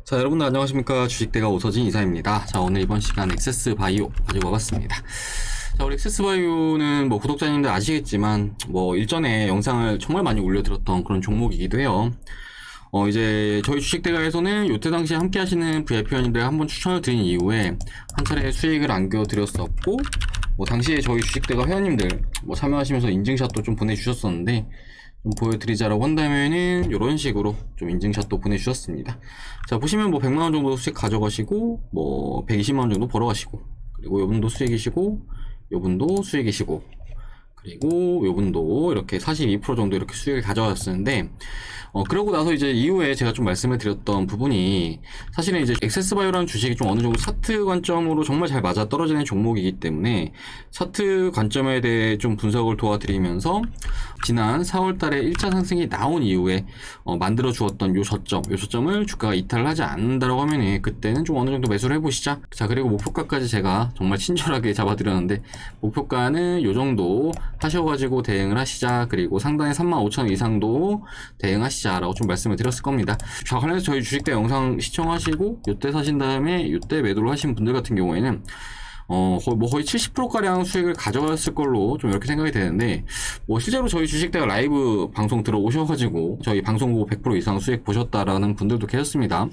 자, 여러분들 안녕하십니까. 주식대가 오서진 이사입니다. 자, 오늘 이번 시간 엑세스바이오 가지고 와봤습니다. 자, 우리 엑세스바이오는 뭐 구독자님들 아시겠지만 뭐 일전에 영상을 정말 많이 올려드렸던 그런 종목이기도 해요. 이제 저희 주식대가에서는 요때 당시에 함께 하시는 VIP원님들 한번 추천을 드린 이후에 한 차례 수익을 안겨드렸었고, 뭐 당시에 저희 주식대가 회원님들 뭐 참여하시면서 인증샷도 좀 보내주셨었는데, 좀 보여드리자라고 한다면은 이런 식으로 좀 인증샷도 보내주셨습니다. 자, 보시면 뭐 100만원 정도 수익 가져가시고 뭐 120만원 정도 벌어가시고, 그리고 요분도 수익이시고 요분도 수익이시고, 그리고 요분도 이렇게 42% 정도 이렇게 수익을 가져가셨는데, 그러고 나서 이제 이후에 제가 좀 말씀을 드렸던 부분이, 사실은 이제 엑세스바이오라는 주식이 좀 어느 정도 차트 관점으로 정말 잘 맞아 떨어지는 종목이기 때문에 차트 관점에 대해 좀 분석을 도와드리면서 지난 4월 달에 1차 상승이 나온 이후에 만들어 주었던 요 저점을 주가가 이탈을 하지 않는다라고 하면은 그때는 좀 어느 정도 매수를 해보시자. 자, 그리고 목표가까지 제가 정말 친절하게 잡아드렸는데, 목표가는 요 정도 하셔가지고 대응을 하시자. 그리고 상단에 35,000원 이상도 대응하시자 라고 좀 말씀을 드렸을 겁니다. 자, 관련해서 저희 주식대 영상 시청하시고 요때 사신 다음에 요때 매도를 하신 분들 같은 경우에는 거의 70%가량 수익을 가져갔을 걸로 좀 이렇게 생각이 되는데, 뭐 실제로 저희 주식대가 라이브 방송 들어오셔가지고 저희 방송 보고 100% 이상 수익 보셨다라는 분들도 계셨습니다.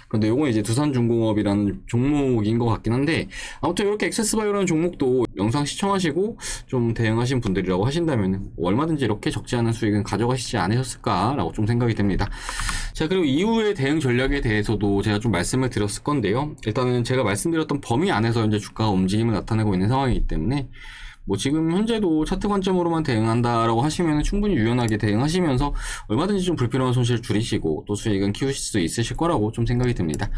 근데 요건 이제 두산중공업이라는 종목인 것 같긴 한데, 아무튼 이렇게 엑세스바이오라는 종목도 영상 시청하시고 좀 대응하신 분들이라고 하신다면 얼마든지 이렇게 적지 않은 수익은 가져가시지 않으셨을까라고 좀 생각이 됩니다. 자, 그리고 이후의 대응 전략에 대해서도 제가 좀 말씀을 드렸을 건데요. 일단은 제가 말씀드렸던 범위 안에서 이제 주가가 움직임을 나타내고 있는 상황이기 때문에, 뭐 지금 현재도 차트 관점으로만 대응한다라고 하시면 충분히 유연하게 대응하시면서 얼마든지 좀 불필요한 손실 줄이시고 또 수익은 키우실 수 있으실 거라고 좀 생각이 듭니다.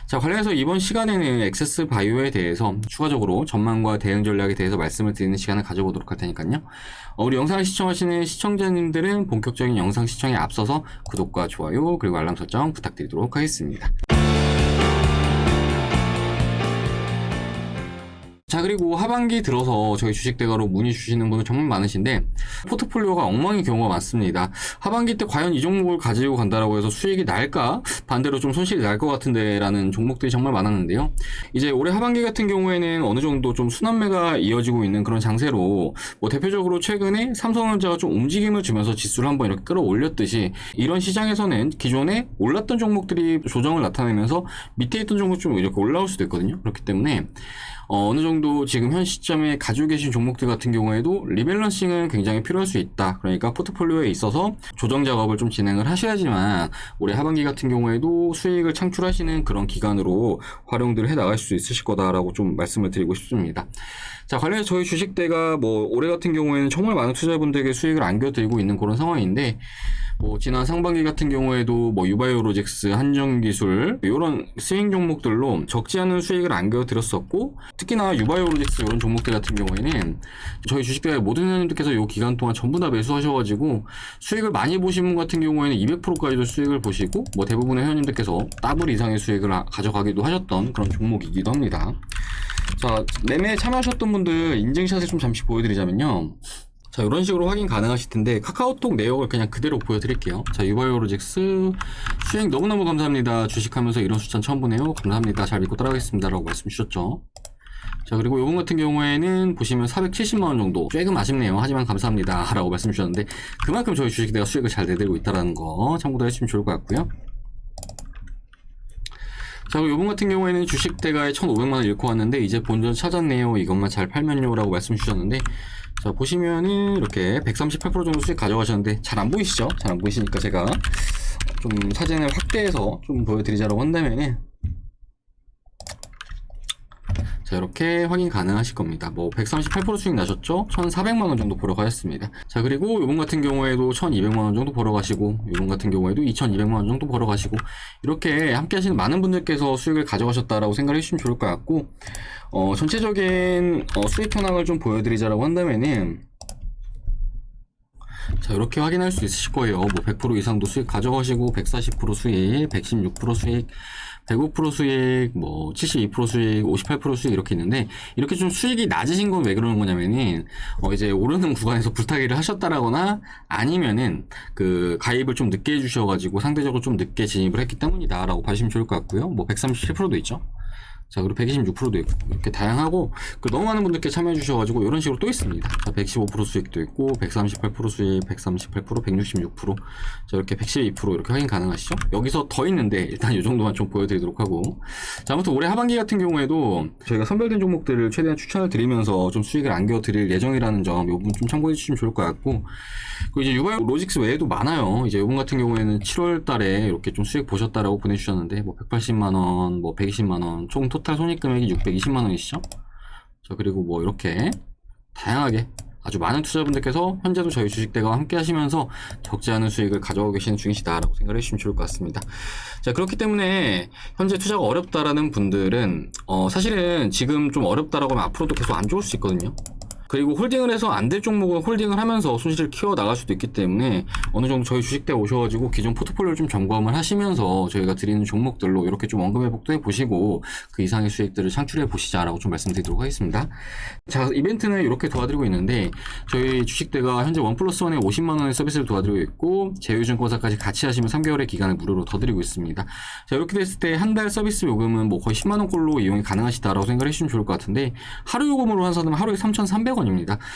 자, 관련해서 이번 시간에는 엑세스바이오에 대해서 추가적으로 전망과 대응 전략에 대해서 말씀을 드리는 시간을 가져보도록 할 테니까요. 우리 영상을 시청하시는 시청자님들은 본격적인 영상 시청에 앞서서 구독과 좋아요 그리고 알람 설정 부탁드리도록 하겠습니다. 자, 그리고 하반기 들어서 저희 주식대가로 문의 주시는 분은 정말 많으신데 포트폴리오가 엉망인 경우가 많습니다. 하반기 때 과연 이 종목을 가지고 간다라고 해서 수익이 날까? 반대로 좀 손실이 날 것 같은데 라는 종목들이 정말 많았는데요. 이제 올해 하반기 같은 경우에는 어느 정도 좀 순환매가 이어지고 있는 그런 장세로, 뭐 대표적으로 최근에 삼성전자가 좀 움직임을 주면서 지수를 한번 이렇게 끌어올렸듯이, 이런 시장에서는 기존에 올랐던 종목들이 조정을 나타내면서 밑에 있던 종목 좀 이렇게 올라올 수도 있거든요. 그렇기 때문에 어느 정도 지금 현 시점에 가지고 계신 종목들 같은 경우에도 리밸런싱은 굉장히 필요할 수 있다. 그러니까 포트폴리오에 있어서 조정 작업을 좀 진행을 하셔야지만 올해 하반기 같은 경우에도 수익을 창출하시는 그런 기간으로 활용들을 해 나갈 수 있으실 거다라고 좀 말씀을 드리고 싶습니다. 자, 관련해서 저희 주식대가 뭐 올해 같은 경우에는 정말 많은 투자자분들에게 수익을 안겨드리고 있는 그런 상황인데, 뭐 지난 상반기 같은 경우에도 뭐 유바이오로직스, 한정기술 이런 스윙 종목들로 적지 않은 수익을 안겨드렸었고, 특히나 유바이오로직스 이런 종목들 같은 경우에는 저희 주식대의 모든 회원님들께서 이 기간 동안 전부 다 매수하셔가지고 수익을 많이 보신 분 같은 경우에는 200%까지도 수익을 보시고, 뭐 대부분의 회원님들께서 더블 이상의 수익을 가져가기도 하셨던 그런 종목이기도 합니다. 자, 매매에 참여하셨던 분들 인증샷을 좀 잠시 보여드리자면요. 자, 이런 식으로 확인 가능하실 텐데 카카오톡 내역을 그냥 그대로 보여드릴게요. 자, 유바이오로직스 수익 너무너무 감사합니다. 주식하면서 이런 추천 처음 보네요. 감사합니다. 잘 믿고 따라가겠습니다. 라고 말씀 주셨죠. 자, 그리고 요번 같은 경우에는 보시면 470만원 정도, 조금 아쉽네요. 하지만 감사합니다. 라고 말씀 주셨는데, 그만큼 저희 주식대가 수익을 잘 내드리고 있다는 거 참고도 해주시면 좋을 것 같고요. 자, 그리고 요번 같은 경우에는 주식대가에 1,500만원 잃고 왔는데 이제 본전 찾았네요. 이것만 잘 팔면요. 라고 말씀 주셨는데, 자, 보시면은 이렇게 138% 정도 수익 가져가셨는데 잘 안 보이시죠? 잘 안 보이시니까 제가 좀 사진을 확대해서 좀 보여드리자라고 한다면은, 자, 이렇게 확인 가능하실 겁니다. 뭐 138% 수익 나셨죠? 1,400만원 정도 벌어 가셨습니다. 자, 그리고 요번 같은 경우에도 1,200만원 정도 벌어 가시고, 요번 같은 경우에도 2,200만원 정도 벌어 가시고, 이렇게 함께 하시는 많은 분들께서 수익을 가져가셨다라고 생각을 해주시면 좋을 것 같고, 전체적인 수익 현황을 좀 보여드리자라고 한다면은, 자, 이렇게 확인할 수 있으실 거예요. 뭐 100% 이상도 수익 가져가시고 140% 수익, 116% 수익, 105% 수익, 뭐 72% 수익, 58% 수익 이렇게 있는데, 이렇게 좀 수익이 낮으신 건 왜 그러는 거냐면은 이제 오르는 구간에서 불타기를 하셨다라거나 아니면은 그 가입을 좀 늦게 해주셔가지고 상대적으로 좀 늦게 진입을 했기 때문이다라고 봐주시면 좋을 것 같고요. 뭐 137%도 있죠. 자, 그리고 126%도 있고, 이렇게 다양하고, 너무 많은 분들께 참여해주셔가지고, 이런 식으로 또 있습니다. 자, 115% 수익도 있고, 138% 수익, 138%, 166%, 자, 이렇게 112% 이렇게 확인 가능하시죠? 여기서 더 있는데, 일단 이 정도만 좀 보여드리도록 하고. 자, 아무튼 올해 하반기 같은 경우에도 저희가 선별된 종목들을 최대한 추천을 드리면서 좀 수익을 안겨드릴 예정이라는 점, 이 부분 좀 참고해주시면 좋을 것 같고, 그리고 이제 유바이오 로직스 외에도 많아요. 이제 이번 같은 경우에는 7월 달에 이렇게 좀 수익 보셨다라고 보내주셨는데, 뭐 180만원, 뭐 120만원, 총 토탈 손익 금액이 620만원이시죠? 자, 그리고 뭐 이렇게 다양하게 아주 많은 투자자분들께서 현재도 저희 주식대가와 함께 하시면서 적지 않은 수익을 가져가고 계시는 중이시다라고 생각을 해주시면 좋을 것 같습니다. 자, 그렇기 때문에 현재 투자가 어렵다라는 분들은 사실은 지금 좀 어렵다라고 하면 앞으로도 계속 안 좋을 수 있거든요. 그리고 홀딩을 해서 안 될 종목은 홀딩을 하면서 손실을 키워 나갈 수도 있기 때문에 어느 정도 저희 주식대 오셔가지고 기존 포트폴리오를 좀 점검을 하시면서 저희가 드리는 종목들로 이렇게 좀 원금 회복도 해보시고 그 이상의 수익들을 창출해 보시자라고 좀 말씀드리도록 하겠습니다. 자, 이벤트는 이렇게 도와드리고 있는데 저희 주식대가 현재 1+1에 50만원의 서비스를 도와드리고 있고 제휴증권사까지 같이 하시면 3개월의 기간을 무료로 더 드리고 있습니다. 자, 이렇게 됐을 때 한 달 서비스 요금은 뭐 거의 10만원꼴로 이용이 가능하시다라고 생각을 해주시면 좋을 것 같은데 하루 요금으로 환산하면 하루에 3,300원입니다.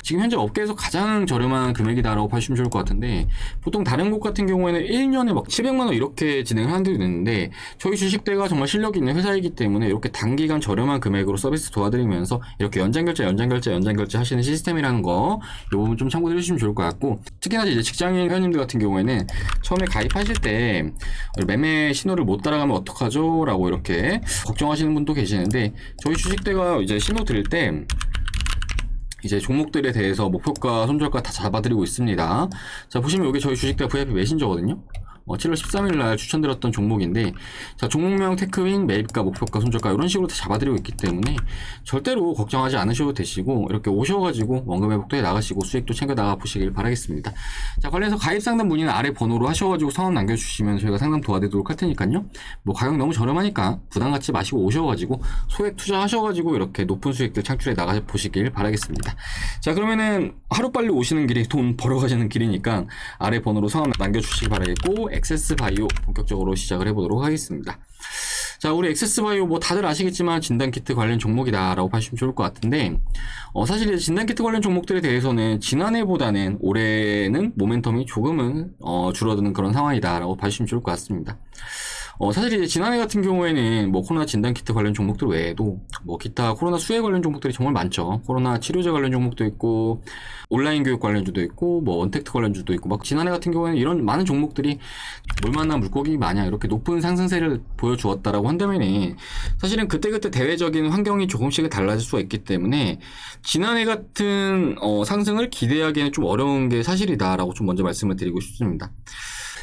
지금 현재 업계에서 가장 저렴한 금액이다라고 봐주시면 좋을 것 같은데 보통 다른 곳 같은 경우에는 1년에 막 700만원 이렇게 진행을 하는 데도 있는데 저희 주식대가 정말 실력이 있는 회사이기 때문에 이렇게 단기간 저렴한 금액으로 서비스 도와드리면서 이렇게 연장결제 하시는 시스템이라는 거 이 부분 좀 참고해 주시면 좋을 것 같고 특히나 이제 직장인 회원님들 같은 경우에는 처음에 가입하실 때 매매 신호를 못 따라가면 어떡하죠? 라고 이렇게 걱정하시는 분도 계시는데 저희 주식대가 이제 신호 드릴 때 이제 종목들에 대해서 목표가, 손절가 다 잡아드리고 있습니다. 자, 보시면 여기 저희 주식대 VIP 메신저거든요. 7월 13일 날 추천드렸던 종목인데 자, 종목명, 테크윙, 매입가, 목표가, 손절가 이런 식으로 다 잡아드리고 있기 때문에 절대로 걱정하지 않으셔도 되시고 이렇게 오셔가지고 원금 회복도 해 나가시고 수익도 챙겨 나가 보시길 바라겠습니다. 자, 관련해서 가입 상담 문의는 아래 번호로 하셔가지고 성함 남겨주시면 저희가 상담 도와드리도록 할 테니까요. 뭐 가격 너무 저렴하니까 부담 갖지 마시고 오셔가지고 소액 투자하셔가지고 이렇게 높은 수익들 창출해 나가 보시길 바라겠습니다. 자, 그러면은 하루빨리 오시는 길이 돈 벌어가시는 길이니까 아래 번호로 성함 남겨주시기 바라겠고 액세스바이오 본격적으로 시작을 해보도록 하겠습니다. 자, 우리 액세스바이오 뭐 다들 아시겠지만 진단키트 관련 종목이다 라고 봐주시면 좋을 것 같은데 사실 이제 진단키트 관련 종목들에 대해서는 지난해보다는 올해는 모멘텀이 조금은 줄어드는 그런 상황이다 라고 봐주시면 좋을 것 같습니다. 사실 이제 지난해 같은 경우에는 뭐 코로나 진단키트 관련 종목들 외에도 뭐 기타 코로나 수혜 관련 종목들이 정말 많죠. 코로나 치료제 관련 종목도 있고 온라인 교육 관련주도 있고 뭐 원택트 관련주도 있고 막 지난해 같은 경우에는 이런 많은 종목들이 물 만나 물고기 마냥 이렇게 높은 상승세를 보여주었다라고 한다면은 사실은 그때그때 대외적인 환경이 조금씩 달라질 수가 있기 때문에 지난해 같은 상승을 기대하기에는 좀 어려운 게 사실이다라고 좀 먼저 말씀을 드리고 싶습니다.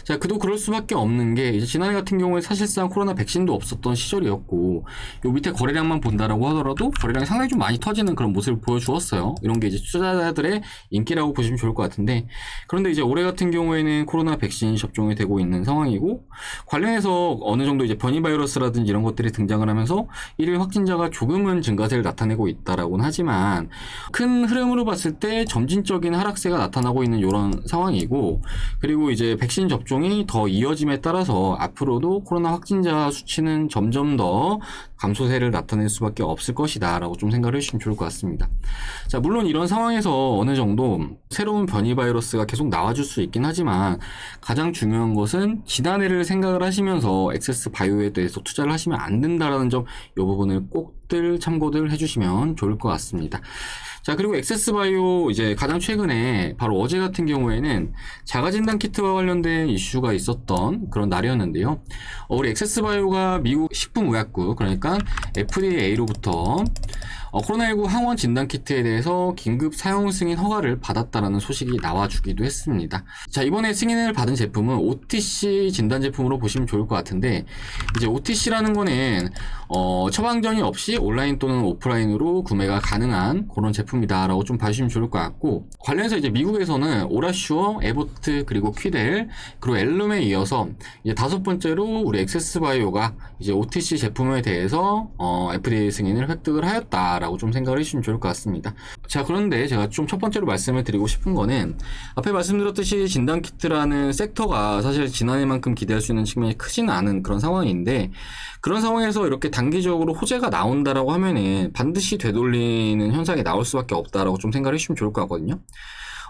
자, 그도 그럴 수밖에 없는 게 이제 지난해 같은 경우에 사실상 코로나 백신도 없었던 시절이었고 요 밑에 거래량만 본다라고 하더라도 거래량이 상당히 좀 많이 터지는 그런 모습을 보여주었어요. 이런 게 이제 투자자들의 인기라고 보시면 좋을 것 같은데 그런데 이제 올해 같은 경우에는 코로나 백신 접종이 되고 있는 상황이고 관련해서 어느 정도 이제 변이 바이러스라든지 이런 것들이 등장을 하면서 일일 확진자가 조금은 증가세를 나타내고 있다라고는 하지만 큰 흐름으로 봤을 때 점진적인 하락세가 나타나고 있는 이런 상황이고 그리고 이제 백신 접종이 더 이어짐에 따라서 앞으로도 코로나 확진자 수치는 점점 더 감소세를 나타낼 수밖에 없을 것이다 라고 좀 생각을 해주시면 좋을 것 같습니다. 자, 물론 이런 상황에서 어느 정도 새로운 변이 바이러스가 계속 나와줄 수 있긴 하지만 가장 중요한 것은 지난해를 생각을 하시면서 액세스 바이오에 대해서 투자를 하시면 안 된다라는 점 이 부분을 꼭들 참고들 해주시면 좋을 것 같습니다. 자, 그리고 액세스바이오 이제 가장 최근에 바로 어제 같은 경우에는 자가진단 키트와 관련된 이슈가 있었던 그런 날이었는데요. 우리 액세스바이오가 미국 식품의약국 그러니까 FDA로부터 코로나19 항원 진단키트에 대해서 긴급 사용 승인 허가를 받았다라는 소식이 나와주기도 했습니다. 자, 이번에 승인을 받은 제품은 OTC 진단 제품으로 보시면 좋을 것 같은데, 이제 OTC라는 거는 처방전이 없이 온라인 또는 오프라인으로 구매가 가능한 그런 제품이다라고 좀 봐주시면 좋을 것 같고, 관련해서 이제 미국에서는 오라슈어, 에보트, 그리고 퀴델, 그리고 엘룸에 이어서 이제 5번째로 우리 액세스바이오가 이제 OTC 제품에 대해서 FDA 승인을 획득을 하였다라고 좀 생각을 해주시면 좋을 것 같습니다. 자, 그런데 제가 좀 첫 번째로 말씀을 드리고 싶은 거는, 앞에 말씀드렸듯이 진단키트라는 섹터가 사실 지난해만큼 기대할 수 있는 측면이 크지는 않은 그런 상황인데, 그런 상황에서 이렇게 단기적으로 호재가 나온다라고 하면은 반드시 되돌리는 현상이 나올 수밖에 없다라고 좀 생각을 해주시면 좋을 것 같거든요.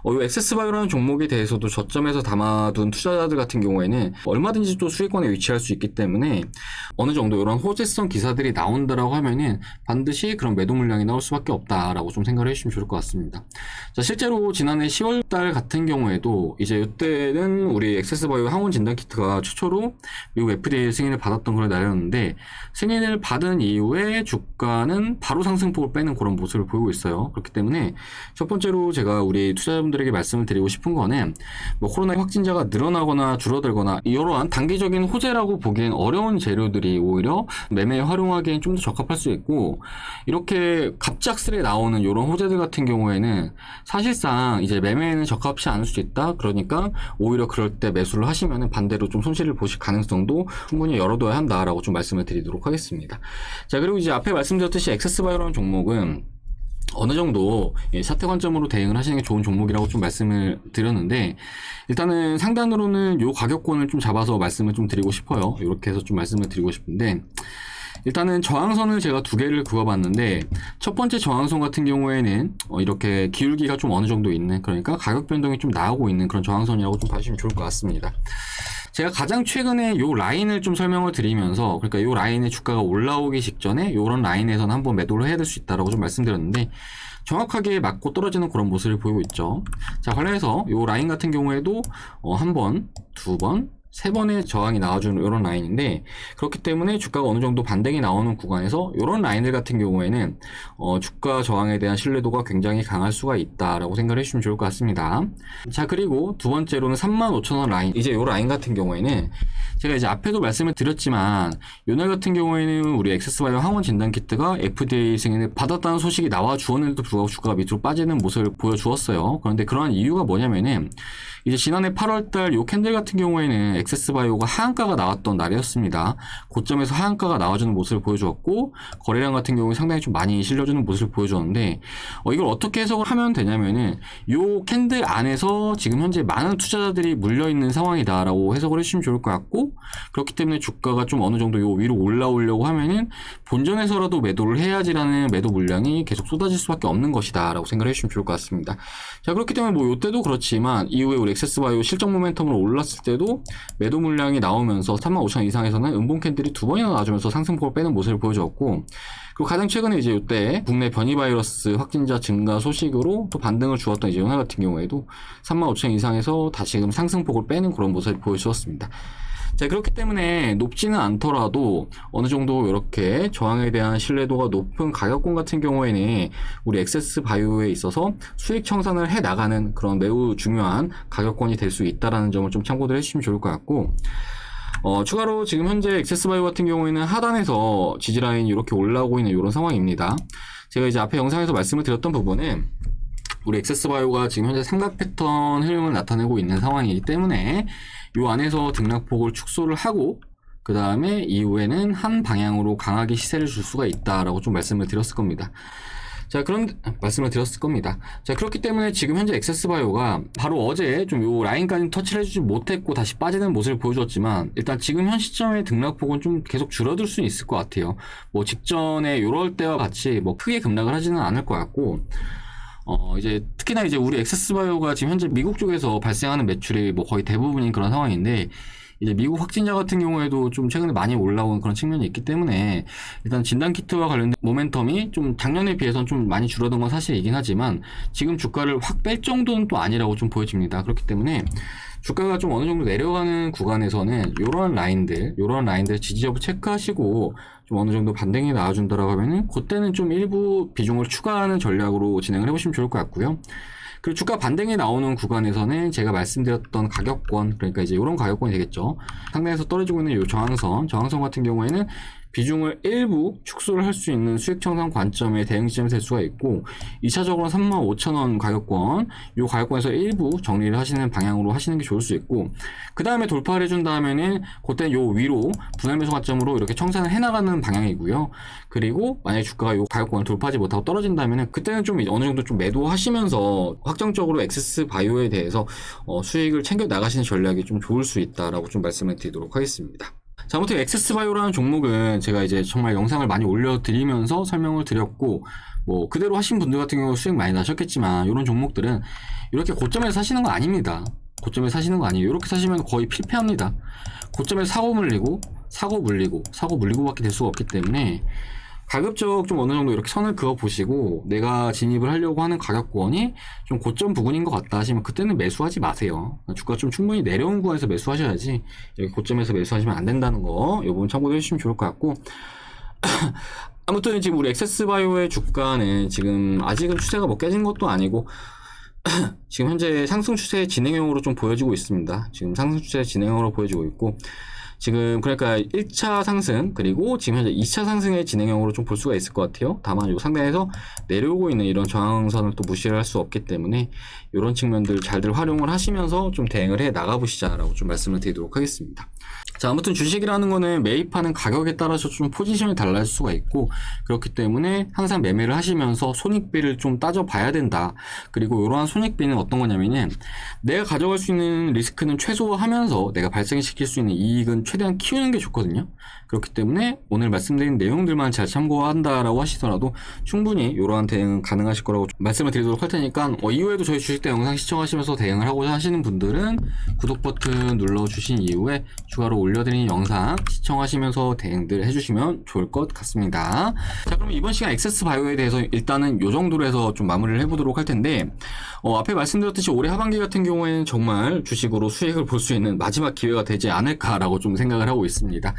이 액세스바이오라는 종목에 대해서도 저점에서 담아둔 투자자들 같은 경우에는 얼마든지 또 수익권에 위치할 수 있기 때문에 어느 정도 이런 호재성 기사들이 나온다라고 하면은 반드시 그런 매도 물량이 나올 수밖에 없다라고 좀 생각을 해주시면 좋을 것 같습니다. 자, 실제로 지난해 10월달 같은 경우에도 이제 이때는 우리 액세스바이오 항원 진단키트가 최초로 미국 FDA 승인을 받았던 그런 날이었는데, 승인을 받은 이후에 주가는 바로 상승폭을 빼는 그런 모습을 보이고 있어요. 그렇기 때문에 첫 번째로 제가 우리 투자자분들에게 말씀을 드리고 싶은 거는, 뭐 코로나 확진자가 늘어나거나 줄어들거나 이러한 단기적인 호재라고 보기엔 어려운 재료들이 오히려 매매에 활용하기엔 좀 더 적합할 수 있고, 이렇게 갑작스레 나오는 이런 호재들 같은 경우에는 사실상 이제 매매에는 적합치 않을 수 있다. 그러니까 오히려 그럴 때 매수를 하시면은 반대로 좀 손실을 보실 가능성도 충분히 열어둬야 한다라고 좀 말씀을 드리도록 하겠습니다. 자, 그리고 이제 앞에 말씀드렸듯이 액세스바이오라는 종목은 어느 정도 차트 관점으로 대응을 하시는 게 좋은 종목이라고 좀 말씀을 드렸는데, 일단은 상단으로는 요 가격권을 좀 잡아서 말씀을 좀 드리고 싶어요. 이렇게 해서 좀 말씀을 드리고 싶은데, 일단은 저항선을 제가 2개를 그어봤는데, 첫 번째 저항선 같은 경우에는 이렇게 기울기가 좀 어느 정도 있는, 그러니까 가격 변동이 좀 나오고 있는 그런 저항선이라고 좀 봐주시면 좋을 것 같습니다. 제가 가장 최근에 요 라인을 좀 설명을 드리면서, 그러니까 요 라인의 주가가 올라오기 직전에 요런 라인에서는 한번 매도를 해야 될 수 있다라고 좀 말씀드렸는데, 정확하게 맞고 떨어지는 그런 모습을 보이고 있죠. 자, 관련해서 요 라인 같은 경우에도 한 번, 두 번, 세 번의 저항이 나와주는 이런 라인인데, 그렇기 때문에 주가가 어느 정도 반등이 나오는 구간에서 이런 라인들 같은 경우에는 주가 저항에 대한 신뢰도가 굉장히 강할 수가 있다라고 생각을 해주시면 좋을 것 같습니다. 자, 그리고 두 번째로는 35,000원 라인. 이제 이 라인 같은 경우에는 제가 이제 앞에도 말씀을 드렸지만, 요날 같은 경우에는 우리 액세스바이오 항원 진단키트가 FDA 승인을 받았다는 소식이 나와 주었는데도 불구하고 주가가 밑으로 빠지는 모습을 보여주었어요. 그런데 그러한 이유가 뭐냐면은, 이제 지난해 8월달 요 캔들 같은 경우에는 액세스바이오가 하한가가 나왔던 날이었습니다. 고점에서 하한가가 나와주는 모습을 보여주었고, 거래량 같은 경우에 상당히 좀 많이 실려주는 모습을 보여주었는데, 이걸 어떻게 해석을 하면 되냐면은, 요 캔들 안에서 지금 현재 많은 투자자들이 물려있는 상황이다라고 해석을 해주시면 좋을 것 같고, 그렇기 때문에 주가가 좀 어느 정도 요 위로 올라오려고 하면은 본전에서라도 매도를 해야지라는 매도 물량이 계속 쏟아질 수밖에 없는 것이다라고 생각을 해주시면 좋을 것 같습니다. 자, 그렇기 때문에 뭐 요때도 그렇지만 이후에 우리 액세스바이오 실적 모멘텀으로 올랐을 때도 매도 물량이 나오면서 35,000원 이상에서는 음봉 캔들이 두 번이나 나와주면서 상승폭을 빼는 모습을 보여줬고, 그리고 가장 최근에 이제 이때 국내 변이 바이러스 확진자 증가 소식으로 또 반등을 주었던 이제 요날 같은 경우에도 35,000원 이상에서 다시금 상승폭을 빼는 그런 모습을 보여주었습니다. 자, 그렇기 때문에 높지는 않더라도 어느 정도 이렇게 저항에 대한 신뢰도가 높은 가격권 같은 경우에는 우리 액세스바이오에 있어서 수익 청산을 해 나가는 그런 매우 중요한 가격권이 될 수 있다라는 점을 좀 참고를 해주시면 좋을 것 같고, 추가로 지금 현재 액세스바이오 같은 경우에는 하단에서 지지라인이 이렇게 올라오고 있는 이런 상황입니다. 제가 이제 앞에 영상에서 말씀을 드렸던 부분은 우리 액세스바이오가 지금 현재 삼각 패턴 흐름을 나타내고 있는 상황이기 때문에 이 안에서 등락폭을 축소를 하고, 그 다음에 이후에는 한 방향으로 강하게 시세를 줄 수가 있다라고 좀 말씀을 드렸을 겁니다. 자, 자, 그렇기 때문에 지금 현재 액세스바이오가 바로 어제 좀 요 라인까지 터치를 해주지 못했고 다시 빠지는 모습을 보여줬지만, 일단 지금 현 시점의 등락폭은 좀 계속 줄어들 수는 있을 것 같아요. 뭐 직전에 요럴 때와 같이 뭐 크게 급락을 하지는 않을 것 같고, 이제 특히나 이제 우리 액세스바이오가 지금 현재 미국 쪽에서 발생하는 매출이 뭐 거의 대부분인 그런 상황인데, 이제 미국 확진자 같은 경우에도 좀 최근에 많이 올라온 그런 측면이 있기 때문에 일단 진단키트와 관련된 모멘텀이 좀 작년에 비해서는 좀 많이 줄어든 건 사실이긴 하지만 지금 주가를 확 뺄 정도는 또 아니라고 좀 보여집니다. 그렇기 때문에 주가가 좀 어느 정도 내려가는 구간에서는 요런 라인들 지지 여부 체크하시고 좀 어느 정도 반등이 나와준다라고 하면은 그때는 좀 일부 비중을 추가하는 전략으로 진행을 해보시면 좋을 것 같고요. 그리고 주가 반등이 나오는 구간에서는 제가 말씀드렸던 가격권, 그러니까 이제 이런 가격권이 되겠죠. 상단에서 떨어지고 있는 이 저항선 같은 경우에는 비중을 일부 축소를 할 수 있는 수익 청산 관점의 대응 지점이 될 수가 있고, 2차적으로 35,000원 가격권, 이 가격권에서 일부 정리를 하시는 방향으로 하시는 게 좋을 수 있고, 그 다음에 돌파를 해준 다음에는 그때는 요 위로 분할 매수 관점으로 이렇게 청산을 해나가는 방향이고요. 그리고 만약에 주가가 요 가격권을 돌파하지 못하고 떨어진다면은 그때는 좀 어느 정도 좀 매도하시면서 확정적으로 엑세스 바이오에 대해서 수익을 챙겨 나가시는 전략이 좀 좋을 수 있다라고 좀 말씀을 드리도록 하겠습니다. 자, 아무튼 엑세스 바이오라는 종목은 제가 이제 정말 영상을 많이 올려드리면서 설명을 드렸고, 뭐 그대로 하신 분들 같은 경우 수익 많이 나셨겠지만, 이런 종목들은 이렇게 고점에서 사시는 거 아닙니다. 고점에서 사시는 거 아니에요. 이렇게 사시면 거의 필패합니다. 고점에서 사고 물리고 밖에 될 수가 없기 때문에 가급적 좀 어느 정도 이렇게 선을 그어 보시고, 내가 진입을 하려고 하는 가격권이 좀 고점 부근인 것 같다 하시면 그때는 매수하지 마세요. 주가 좀 충분히 내려온 구간에서 매수하셔야지, 여기 고점에서 매수하시면 안 된다는 거, 이 부분 참고해 주시면 좋을 것 같고. 아무튼 지금 우리 엑세스바이오의 주가는 지금 아직은 추세가 뭐 깨진 것도 아니고 지금 현재 상승 추세 진행형으로 좀 보여지고 있습니다. 지금 상승 추세 진행형으로 보여지고 있고, 지금 그러니까 1차 상승 그리고 지금 현재 2차 상승의 진행형으로 좀 볼 수가 있을 것 같아요. 다만 요 상단에서 내려오고 있는 이런 저항선을 또 무시를 할 수 없기 때문에 이런 측면들 잘들 활용을 하시면서 좀 대응을 해 나가보시자라고 좀 말씀을 드리도록 하겠습니다. 자, 아무튼 주식이라는 거는 매입하는 가격에 따라서 좀 포지션이 달라질 수가 있고, 그렇기 때문에 항상 매매를 하시면서 손익비를 좀 따져봐야 된다. 그리고 이러한 손익비는 어떤 거냐면은 내가 가져갈 수 있는 리스크는 최소화하면서 내가 발생시킬 수 있는 이익은 최대한 키우는 게 좋거든요. 그렇기 때문에 오늘 말씀드린 내용들만 잘 참고한다라고 하시더라도 충분히 이러한 대응은 가능하실 거라고 말씀을 드리도록 할 테니까, 이후에도 저희 주식대 영상 시청하시면서 대응을 하고자 하시는 분들은 구독 버튼 눌러주신 이후에 추가로 올려드린 영상 시청하시면서 대응들 해주시면 좋을 것 같습니다. 자, 그럼 이번 시간 엑세스 바이오에 대해서 일단은 이 정도로 해서 좀 마무리를 해보도록 할 텐데, 앞에 말씀드렸듯이 올해 하반기 같은 경우에는 정말 주식으로 수익을 볼 수 있는 마지막 기회가 되지 않을까라고 좀 생각을 하고 있습니다.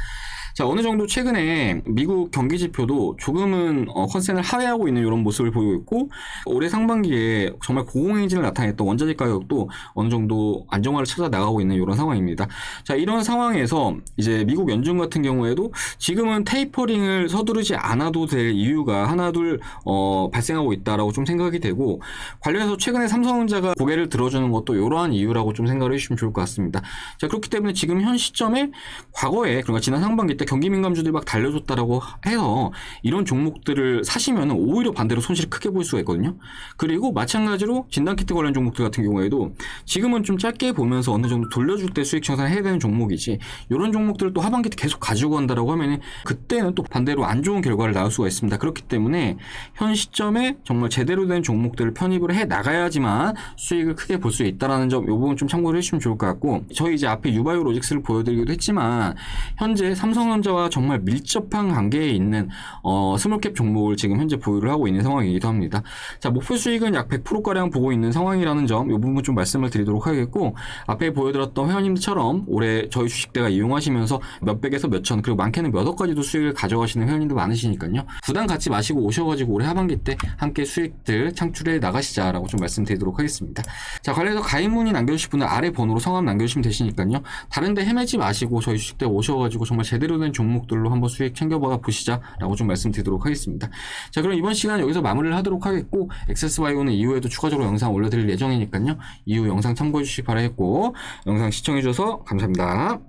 자, 어느 정도 최근에 미국 경기 지표도 조금은 컨센을 하회하고 있는 이런 모습을 보이고 있고, 올해 상반기에 정말 고공행진을 나타냈던 원자재 가격도 어느 정도 안정화를 찾아 나가고 있는 이런 상황입니다. 자, 이런 상황에서 이제 미국 연준 같은 경우에도 지금은 테이퍼링을 서두르지 않아도 될 이유가 하나둘 발생하고 있다라고 좀 생각이 되고, 관련해서 최근에 삼성전자가 고개를 들어주는 것도 이러한 이유라고 좀 생각을 해주시면 좋을 것 같습니다. 자, 그렇기 때문에 지금 현 시점에 과거에, 그러니까 지난 상반기 때 경기 민감주들이 막 달려줬다라고 해서 이런 종목들을 사시면 오히려 반대로 손실이 크게 보일 수가 있거든요. 그리고 마찬가지로 진단키트 관련 종목들 같은 경우에도 지금은 좀 짧게 보면서 어느 정도 돌려줄 때 수익 청산을 해야 되는 종목이지, 이런 종목들을 또 하반기 때 계속 가지고 간다라고 하면은 그때는 또 반대로 안 좋은 결과를 낳을 수가 있습니다. 그렇기 때문에 현 시점에 정말 제대로 된 종목들을 편입을 해 나가야지만 수익을 크게 볼 수 있다라는 점, 이 부분 좀 참고를 해주시면 좋을 것 같고, 저희 이제 앞에 유바이오 로직스를 보여드리기도 했지만 현재 삼성전자와 정말 밀접한 관계에 있는 스몰캡 종목을 지금 현재 보유를 하고 있는 상황이기도 합니다. 자, 목표 수익은 약 100%가량 보고 있는 상황이라는 점, 이 부분 좀 말씀을 드리도록 하겠고, 앞에 보여드렸던 회원님들처럼 올해 저희 주식대가 이용하시면서 몇백에서 몇천, 그리고 많게는 몇 억까지도 수익을 가져가시는 회원님도 많으시니까요. 부담 갖지 마시고 오셔가지고 올해 하반기 때 함께 수익들 창출해 나가시자라고 좀 말씀드리도록 하겠습니다. 자, 관련해서 가입 문의 남겨주실 분은 아래 번호로 성함 남겨주시면 되시니까요. 다른데 헤매지 마시고 저희 주식대 오셔가지고 정말 제대로 된 종목들로 한번 수익 챙겨봐 보시자라고 좀 말씀드리도록 하겠습니다. 자, 그럼 이번 시간 여기서 마무리를 하도록 하겠고, 엑세스바이오는 이후에도 추가적으로 영상 올려드릴 예정이니까요. 이후 영상 참고해 주시기 바라겠고, 영상 시청해 주셔서 감사합니다.